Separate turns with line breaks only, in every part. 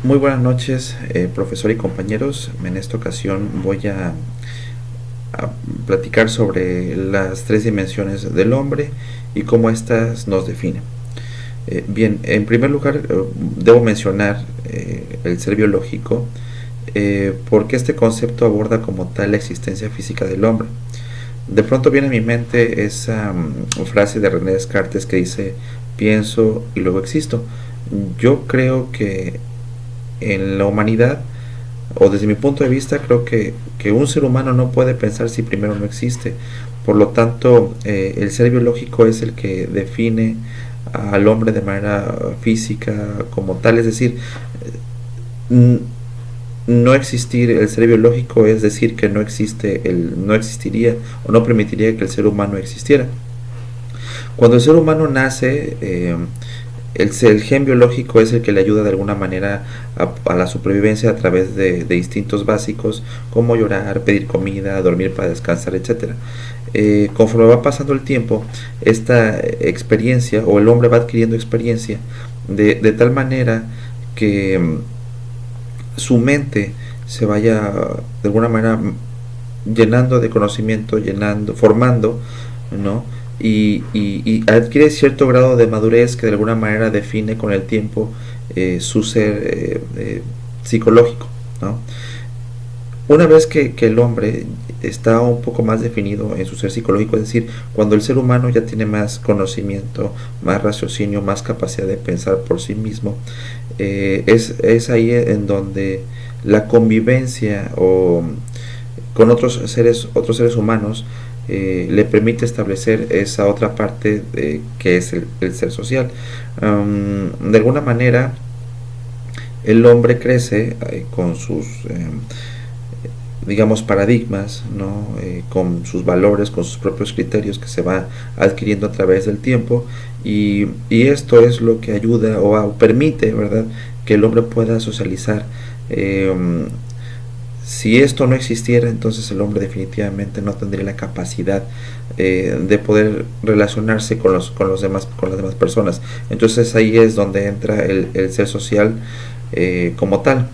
Muy buenas noches, profesor y compañeros. En esta ocasión voy a platicar sobre las tres dimensiones del hombre y cómo éstas nos definen. Bien, en primer lugar, debo mencionar el ser biológico, porque este concepto aborda como tal la existencia física del hombre. De pronto viene a mi mente esa frase de René Descartes que dice: pienso y luego existo. Yo creo que en la humanidad, o desde mi punto de vista, creo que un ser humano no puede pensar si primero no existe. Por lo tanto, el ser biológico es el que define al hombre de manera física como tal. Es decir, no existir el ser biológico es decir que no existe, no existiría o no permitiría que el ser humano existiera. Cuando el ser humano nace, el gen biológico es el que le ayuda de alguna manera a la supervivencia a través de instintos básicos como llorar, pedir comida, dormir para descansar, etcétera. Conforme va pasando el tiempo, esta experiencia, o el hombre va adquiriendo experiencia de tal manera que su mente se vaya de alguna manera llenando de conocimiento, formando, ¿no? Y adquiere cierto grado de madurez que de alguna manera define con el tiempo su ser psicológico, ¿no? Una vez que el hombre está un poco más definido en su ser psicológico, es decir, cuando el ser humano ya tiene más conocimiento, más raciocinio, más capacidad de pensar por sí mismo, es ahí en donde la convivencia con otros seres humanos le permite establecer esa otra parte que es el ser social. De alguna manera, el hombre crece con sus digamos paradigmas, ¿no? Con sus valores, con sus propios criterios que se va adquiriendo a través del tiempo, y esto es lo que ayuda o permite, ¿verdad?, que el hombre pueda socializar. Si esto no existiera, entonces el hombre definitivamente no tendría la capacidad de poder relacionarse con las demás personas. Entonces ahí es donde entra el ser social como tal.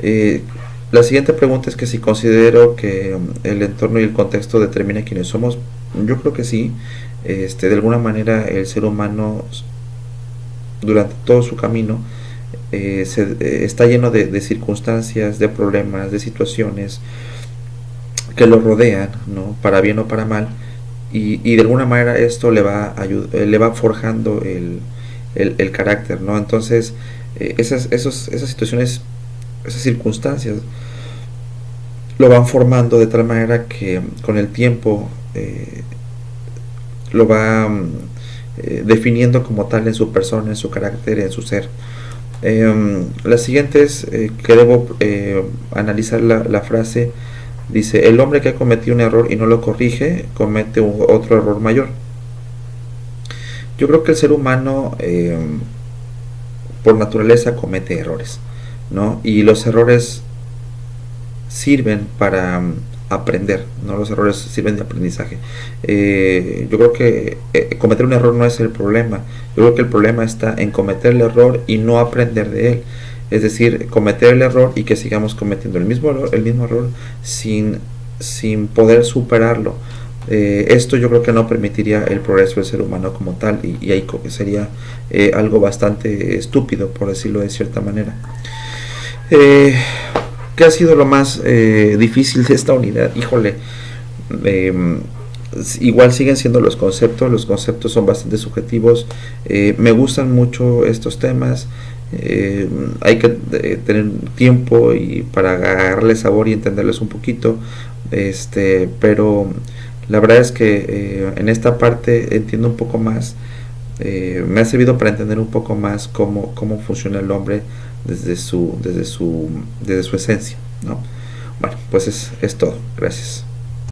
Eh, la siguiente pregunta es que si considero que el entorno y el contexto determina quiénes somos. Yo creo que sí. De alguna manera el ser humano durante todo su camino está lleno de circunstancias, de problemas, de situaciones que lo rodean, ¿no?, para bien o para mal, y de alguna manera esto le va forjando el carácter, ¿no? Entonces, esas situaciones, esas circunstancias lo van formando de tal manera que con el tiempo lo va definiendo como tal en su persona, en su carácter, en su ser. La siguiente es que debo analizar la frase. Dice: el hombre que ha cometido un error y no lo corrige, comete otro error mayor. Yo creo que el ser humano por naturaleza comete errores, ¿no? Y los errores sirven para aprender, ¿no? Los errores sirven de aprendizaje. Yo creo que cometer un error no es el problema. Yo creo que el problema está en cometer el error y no aprender de él. Es decir, cometer el error y que sigamos cometiendo el mismo error sin poder superarlo. Esto yo creo que no permitiría el progreso del ser humano como tal, y ahí sería algo bastante estúpido, por decirlo de cierta manera. Eh, ¿Qué ha sido lo más difícil de esta unidad? Híjole, eh, igual siguen siendo los conceptos son bastante subjetivos. Me gustan mucho estos temas. Hay que tener tiempo y para agarrarle sabor y entenderles un poquito, pero la verdad es que en esta parte entiendo un poco más. Me ha servido para entender un poco más cómo funciona el hombre desde su esencia, ¿no? Bueno, pues es todo. Gracias.